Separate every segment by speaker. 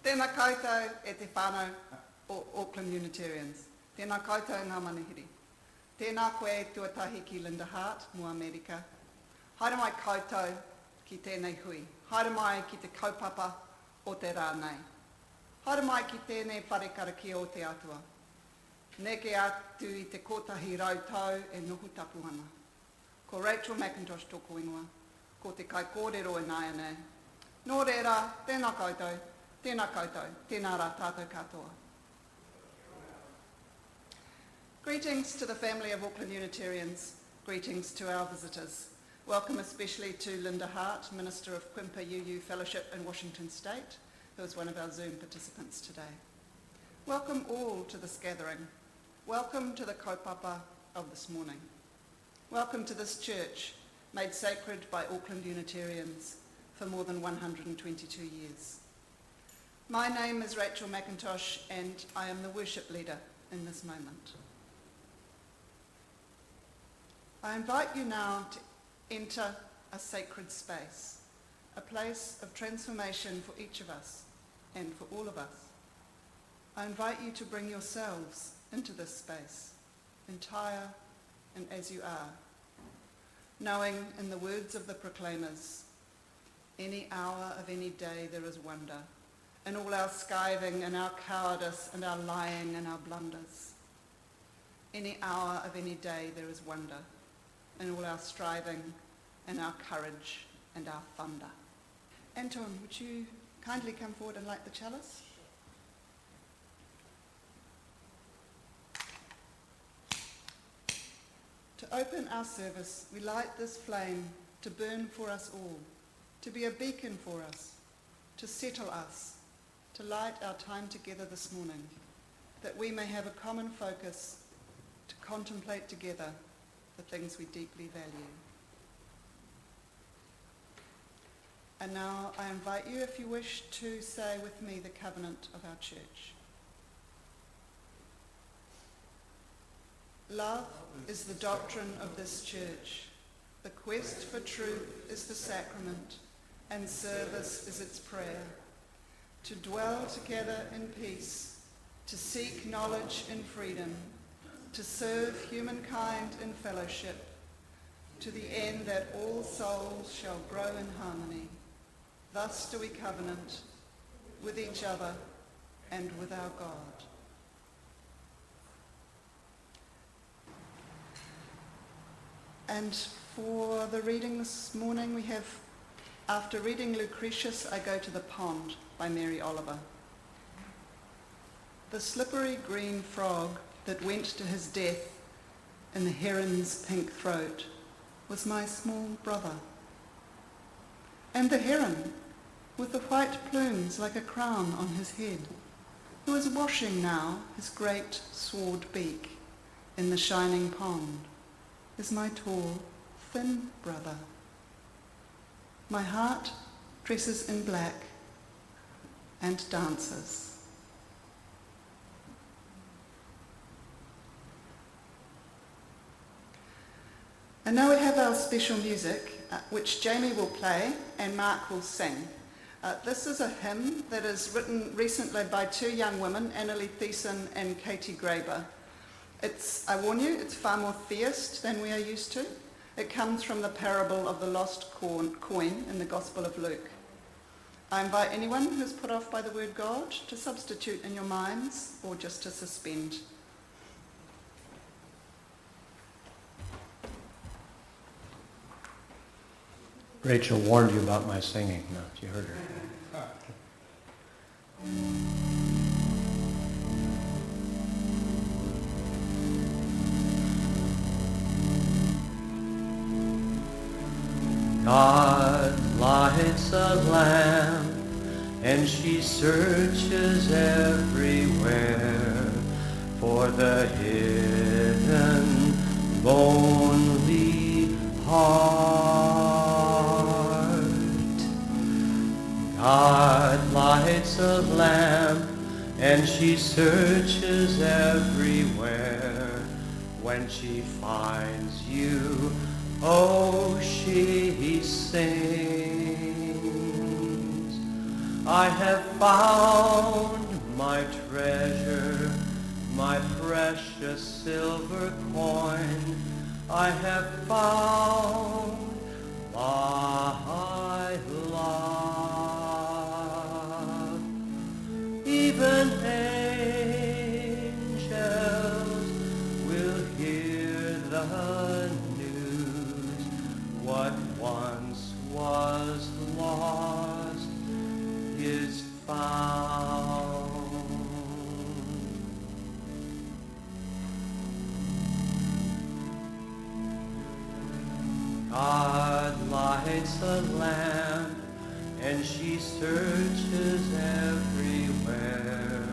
Speaker 1: Tēnā koutou e te whānau o Auckland Unitarians. Tēnā koutou ngā manihiri. Tēnā koe tuatahi ki Linda Hart, mo Amerika. Haere mai koutou ki tēnei hui. Haere mai ki te kaupapa o te rānei. Haere mai ki tēnei whare Karakia o te atua. Neke atu i te kotahi rautau e nohu tapu ana. Ko Rachel Mackintosh tōku ingoa. Ko te kai kōrero e nāia nei. Nō reira, tēnā koutou, tēnā rā tātou katoa. Greetings to the family of Auckland Unitarians. Greetings to our visitors. Welcome especially to Linda Hart, Minister of Quimper UU Fellowship in Washington State, who is one of our Zoom participants today. Welcome all to this gathering. Welcome to the kaupapa of this morning. Welcome to this church, made sacred by Auckland Unitarians for more than 122 years. My name is Rachel Mackintosh, and I am the worship leader in this moment. I invite you now to enter a sacred space, a place of transformation for each of us and for all of us. I invite you to bring yourselves into this space, entire and as you are, knowing in the words of the proclaimers, any hour of any day there is wonder, in all our skiving and our cowardice and our lying and our blunders. Any hour of any day there is wonder, in all our striving and our courage and our thunder. Anton, would you kindly come forward and light the chalice? To open our service, we light this flame to burn for us all, to be a beacon for us, to settle us, to light our time together this morning, that we may have a common focus to contemplate together the things we deeply value. And now I invite you, if you wish, to say with me the covenant of our church. Love is the doctrine of this church. The quest for truth is the sacrament, and service is its prayer. To dwell together in peace, to seek knowledge in freedom, to serve humankind in fellowship, to the end that all souls shall grow in harmony. Thus do we covenant with each other and with our God. And for the reading this morning, we have, after reading Lucretius, I Go to the Pond by Mary Oliver. The slippery green frog that went to his death in the heron's pink throat was my small brother. And the heron, with the white plumes like a crown on his head, who is washing now his great sword beak in the shining pond, is my tall, thin brother. My heart dresses in black and dances. And now we have our special music, which Jamie will play and Mark will sing. This is a hymn that is written recently by two young women, Annalie Thiessen and Katie Graber. I warn you, it's far more theist than we are used to. It comes from the parable of the lost coin in the Gospel of Luke. I invite anyone who's put off by the word God to substitute in your minds or just to suspend.
Speaker 2: Rachel warned you about my singing. No, you heard her. God lights a lamp and she searches everywhere for the hidden, lonely heart. God lights a lamp and she searches everywhere. When she finds you, oh, she sings. I have found my treasure, my precious silver coin. I have found my love. Even angels will hear the news. What once was lost is found. God lights a lamp and she searches everywhere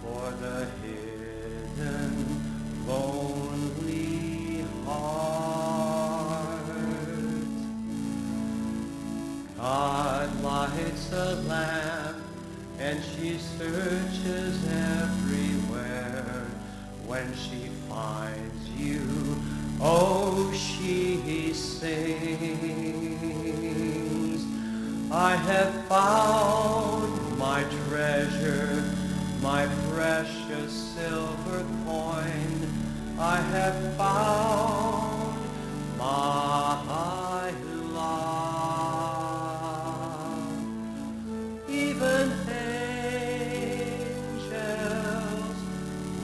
Speaker 2: for the hidden, lonely heart. God lights a lamp and she searches everywhere. When she finds you, oh, she sings. I have found my treasure, my precious silver coin. I have found my love. Even angels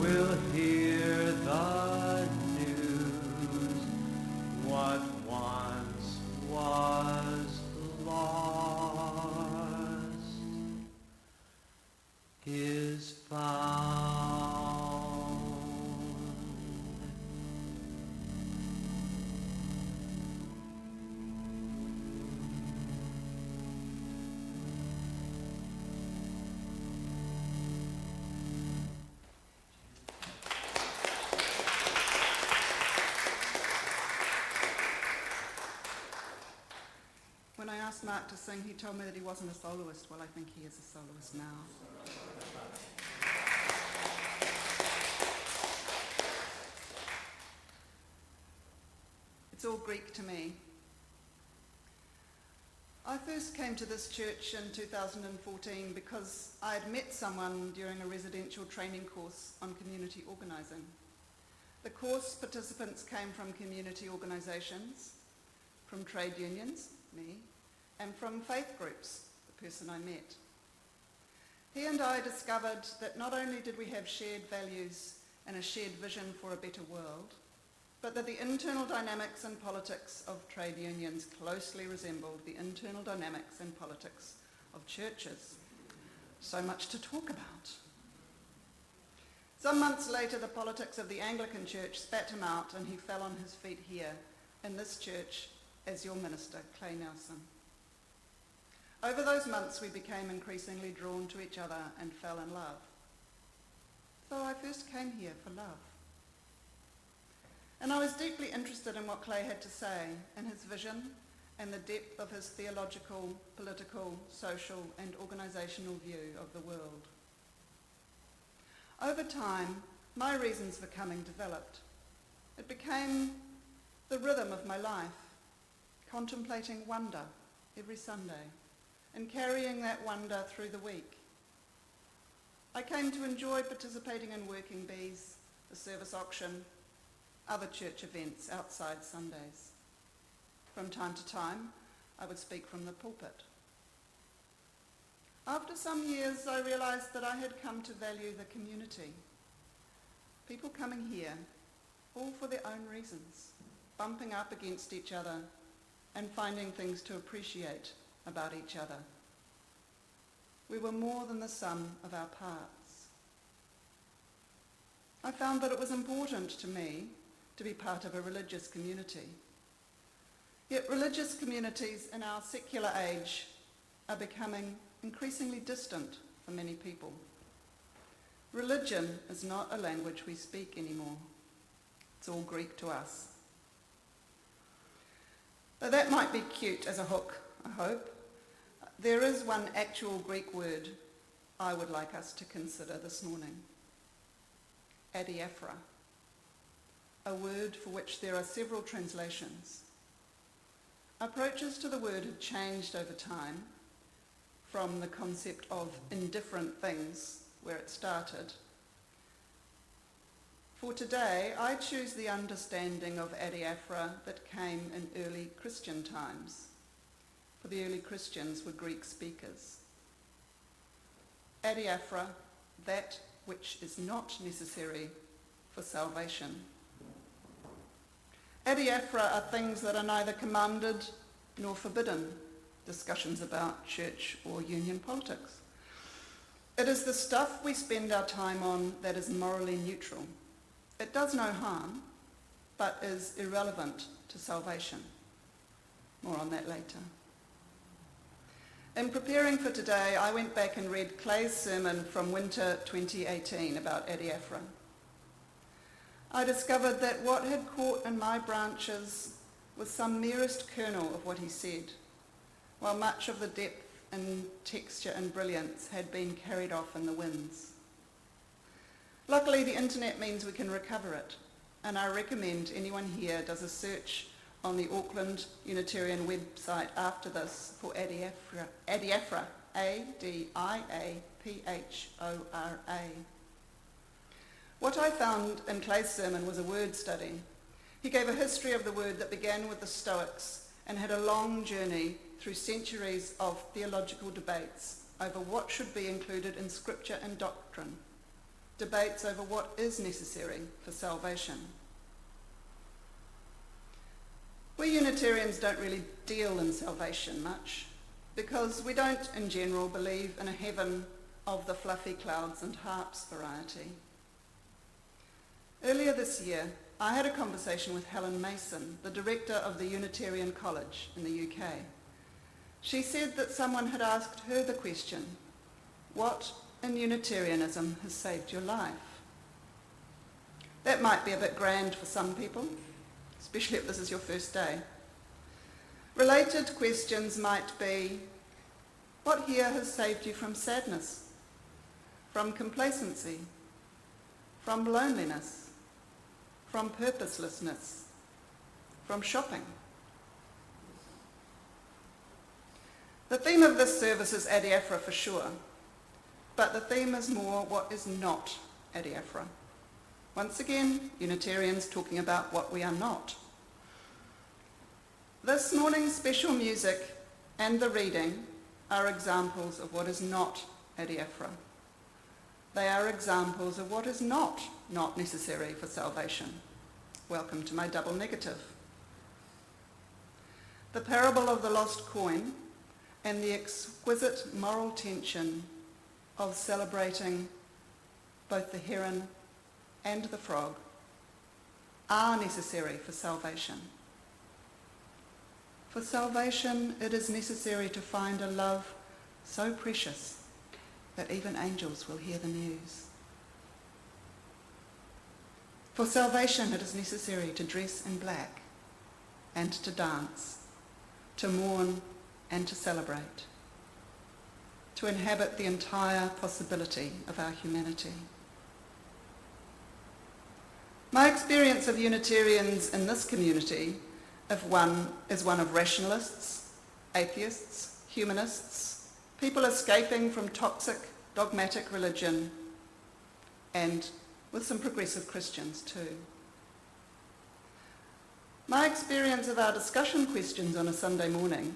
Speaker 2: will hear the news. What once was lost is found.
Speaker 1: When I asked Mark to sing, he told me that he wasn't a soloist. Well, I think he is a soloist now. It's all Greek to me. I first came to this church in 2014 because I had met someone during a residential training course on community organising. The course participants came from community organisations, from trade unions, me, and from faith groups, the person I met. He and I discovered that not only did we have shared values and a shared vision for a better world, but that the internal dynamics and politics of trade unions closely resembled the internal dynamics and politics of churches. So much to talk about. Some months later, the politics of the Anglican Church spat him out and he fell on his feet here in this church as your minister, Clay Nelson. Over those months, we became increasingly drawn to each other and fell in love. So I first came here for love. And I was deeply interested in what Clay had to say, and his vision, and the depth of his theological, political, social, and organisational view of the world. Over time, my reasons for coming developed. It became the rhythm of my life, contemplating wonder every Sunday, and carrying that wonder through the week. I came to enjoy participating in Working Bees, the service auction, other church events outside Sundays. From time to time, I would speak from the pulpit. After some years, I realised that I had come to value the community. People coming here, all for their own reasons, bumping up against each other and finding things to appreciate about each other. We were more than the sum of our parts. I found that it was important to me to be part of a religious community. Yet religious communities in our secular age are becoming increasingly distant for many people. Religion is not a language we speak anymore. It's all Greek to us. Though that might be cute as a hook, I hope, there is one actual Greek word I would like us to consider this morning. Adiaphora, a word for which there are several translations. Approaches to the word have changed over time, from the concept of indifferent things where it started. For today, I choose the understanding of adiaphora that came in early Christian times, for the early Christians were Greek speakers. Adiaphora, that which is not necessary for salvation. Adiaphora are things that are neither commanded nor forbidden, discussions about church or union politics. It is the stuff we spend our time on that is morally neutral. It does no harm, but is irrelevant to salvation. More on that later. In preparing for today, I went back and read Clay's sermon from winter 2018 about adiaphora. I discovered that what had caught in my branches was some merest kernel of what he said, while much of the depth and texture and brilliance had been carried off in the winds. Luckily, the internet means we can recover it, and I recommend anyone here does a search on the Auckland Unitarian website after this for adiaphora, A-D-I-A-P-H-O-R-A. What I found in Clay's sermon was a word study. He gave a history of the word that began with the Stoics and had a long journey through centuries of theological debates over what should be included in scripture and doctrine, debates over what is necessary for salvation. We Unitarians don't really deal in salvation much because we don't, in general, believe in a heaven of the fluffy clouds and harps variety. Earlier this year, I had a conversation with Helen Mason, the director of the Unitarian College in the UK. She said that someone had asked her the question, what in Unitarianism has saved your life? That might be a bit grand for some people, especially if this is your first day. Related questions might be, what here has saved you from sadness, from complacency, from loneliness, from purposelessness, from shopping? The theme of this service is adiaphora for sure, but the theme is more what is not adiaphora. Once again, Unitarians talking about what we are not. This morning's special music and the reading are examples of what is not adiaphora. They are examples of what is not necessary for salvation. Welcome to my double negative. The parable of the lost coin and the exquisite moral tension of celebrating both the heron and the frog are necessary for salvation. For salvation, it is necessary to find a love so precious that even angels will hear the news. For salvation, it is necessary to dress in black and to dance, to mourn and to celebrate, to inhabit the entire possibility of our humanity. My experience of Unitarians in this community is one of rationalists, atheists, humanists, people escaping from toxic, dogmatic religion, and with some progressive Christians too. My experience of our discussion questions on a Sunday morning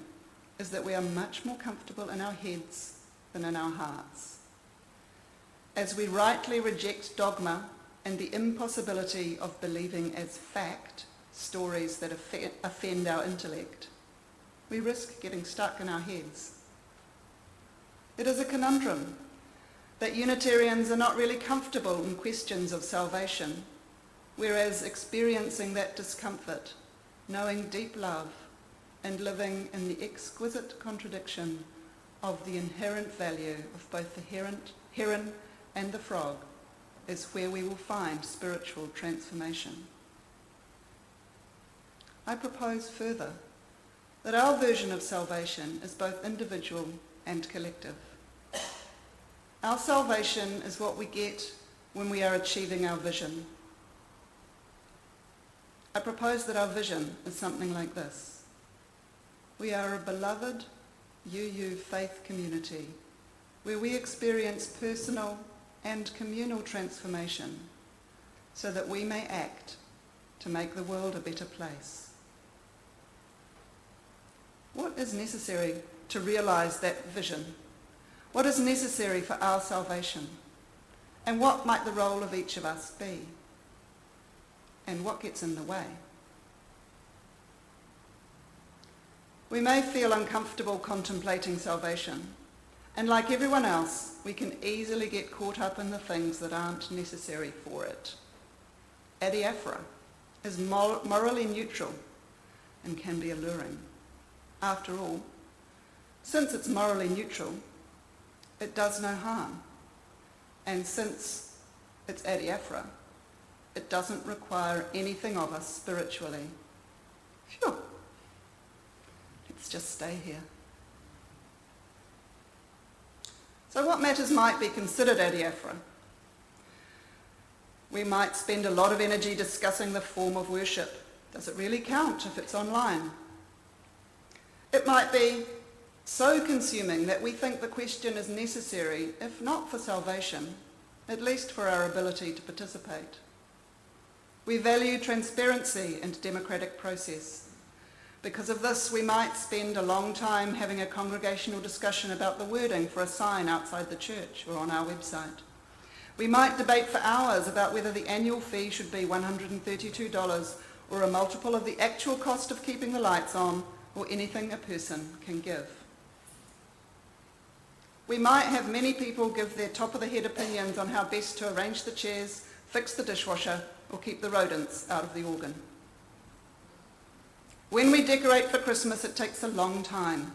Speaker 1: is that we are much more comfortable in our heads than in our hearts. As we rightly reject dogma and the impossibility of believing as fact stories that offend our intellect, we risk getting stuck in our heads. It is a conundrum that Unitarians are not really comfortable in questions of salvation, whereas experiencing that discomfort, knowing deep love, and living in the exquisite contradiction of the inherent value of both the heron and the frog is where we will find spiritual transformation. I propose further that our version of salvation is both individual and collective. Our salvation is what we get when we are achieving our vision. I propose that our vision is something like this. We are a beloved, UU faith community, where we experience personal and communal transformation so that we may act to make the world a better place. What is necessary to realise that vision? What is necessary for our salvation? And what might the role of each of us be? And what gets in the way? We may feel uncomfortable contemplating salvation, and like everyone else, we can easily get caught up in the things that aren't necessary for it. Adiaphora is morally neutral and can be alluring. After all, since it's morally neutral, it does no harm. And since it's adiaphora, it doesn't require anything of us spiritually. Phew. Let's just stay here. So what matters might be considered adiaphora? We might spend a lot of energy discussing the form of worship. Does it really count if it's online? It might be so consuming that we think the question is necessary, if not for salvation, at least for our ability to participate. We value transparency and democratic process. Because of this, we might spend a long time having a congregational discussion about the wording for a sign outside the church or on our website. We might debate for hours about whether the annual fee should be $132 or a multiple of the actual cost of keeping the lights on, or anything a person can give. We might have many people give their top-of-the-head opinions on how best to arrange the chairs, fix the dishwasher, or keep the rodents out of the organ. When we decorate for Christmas, it takes a long time,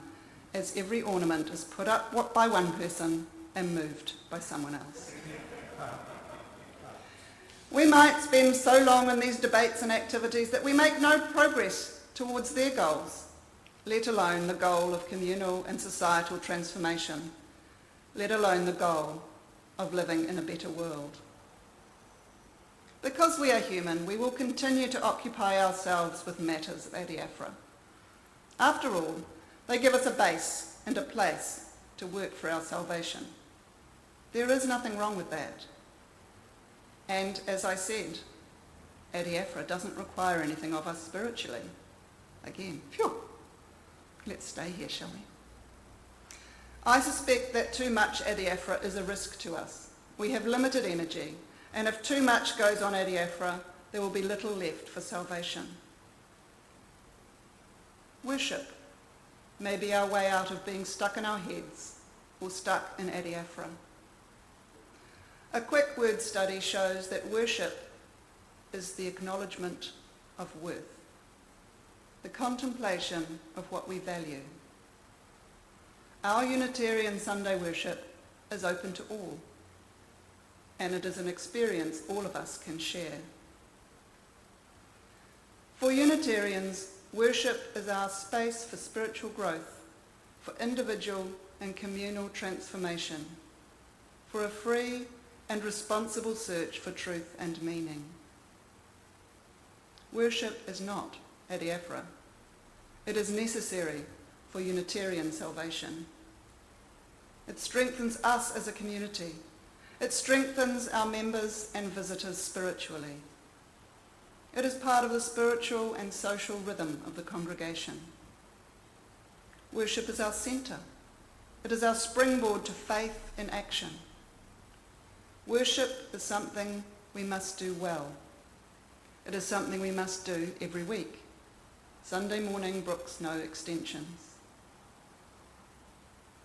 Speaker 1: as every ornament is put up by one person and moved by someone else. We might spend so long in these debates and activities that we make no progress towards their goals, let alone the goal of communal and societal transformation, let alone the goal of living in a better world. Because we are human, we will continue to occupy ourselves with matters of adiaphora. After all, they give us a base and a place to work for our salvation. There is nothing wrong with that. And as I said, adiaphora doesn't require anything of us spiritually. Again, phew, let's stay here, shall we? I suspect that too much adiaphora is a risk to us. We have limited energy, and if too much goes on adiaphora, there will be little left for salvation. Worship may be our way out of being stuck in our heads or stuck in adiaphora. A quick word study shows that worship is the acknowledgement of worth, the contemplation of what we value. Our Unitarian Sunday worship is open to all, and it is an experience all of us can share. For Unitarians, worship is our space for spiritual growth, for individual and communal transformation, for a free and responsible search for truth and meaning. Worship is not adiaphora. It is necessary for Unitarian salvation. It strengthens us as a community. It strengthens our members and visitors spiritually. It is part of the spiritual and social rhythm of the congregation. Worship is our centre. It is our springboard to faith in action. Worship is something we must do well. It is something we must do every week. Sunday morning brooks no extensions.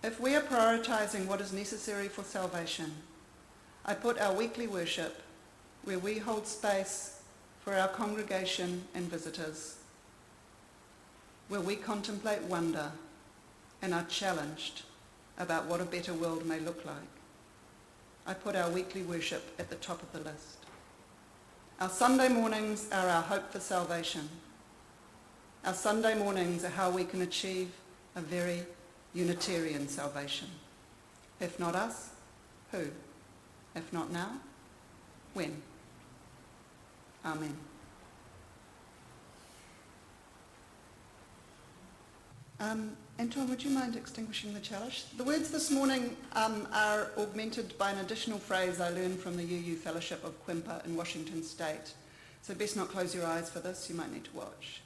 Speaker 1: If we are prioritising what is necessary for salvation, I put our weekly worship where we hold space for our congregation and visitors, where we contemplate wonder and are challenged about what a better world may look like. I put our weekly worship at the top of the list. Our Sunday mornings are our hope for salvation. Our Sunday mornings are how we can achieve a very Unitarian salvation. If not us, who? If not now, when? Amen. Anton, would you mind extinguishing the chalice? The words this morning are augmented by an additional phrase I learned from the UU Fellowship of Quimper in Washington State. So best not close your eyes for this, you might need to watch.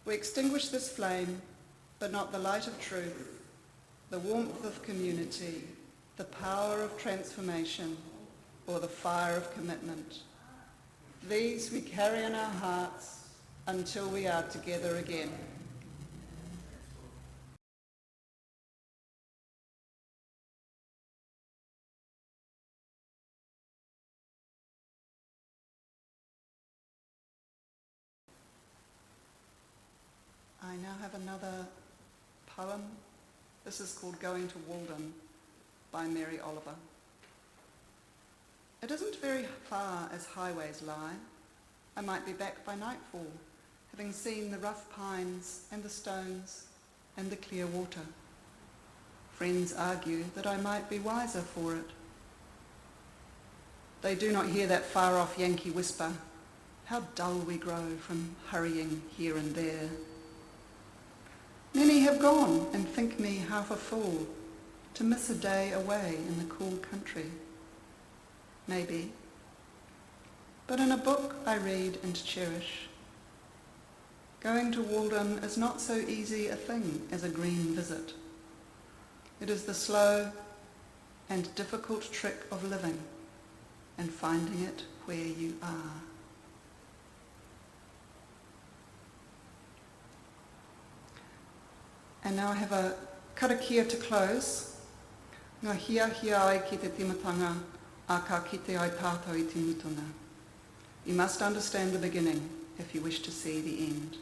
Speaker 1: We extinguish this flame, but not the light of truth, the warmth of community, the power of transformation, or the fire of commitment. These we carry in our hearts until we are together again. I now have another poem. This is called Going to Walden by Mary Oliver. It isn't very far as highways lie. I might be back by nightfall, having seen the rough pines and the stones and the clear water. Friends argue that I might be wiser for it. They do not hear that far-off Yankee whisper, how dull we grow from hurrying here and there. Many have gone and think me half a fool to miss a day away in the cool country. Maybe. But in a book I read and cherish, going to Walden is not so easy a thing as a green visit. It is the slow and difficult trick of living and finding it where you are. And now I have a karakia to close. Ngā hia ai ki te timatanga, a ka kite ai tātou I te mutunga. You must understand the beginning if you wish to see the end.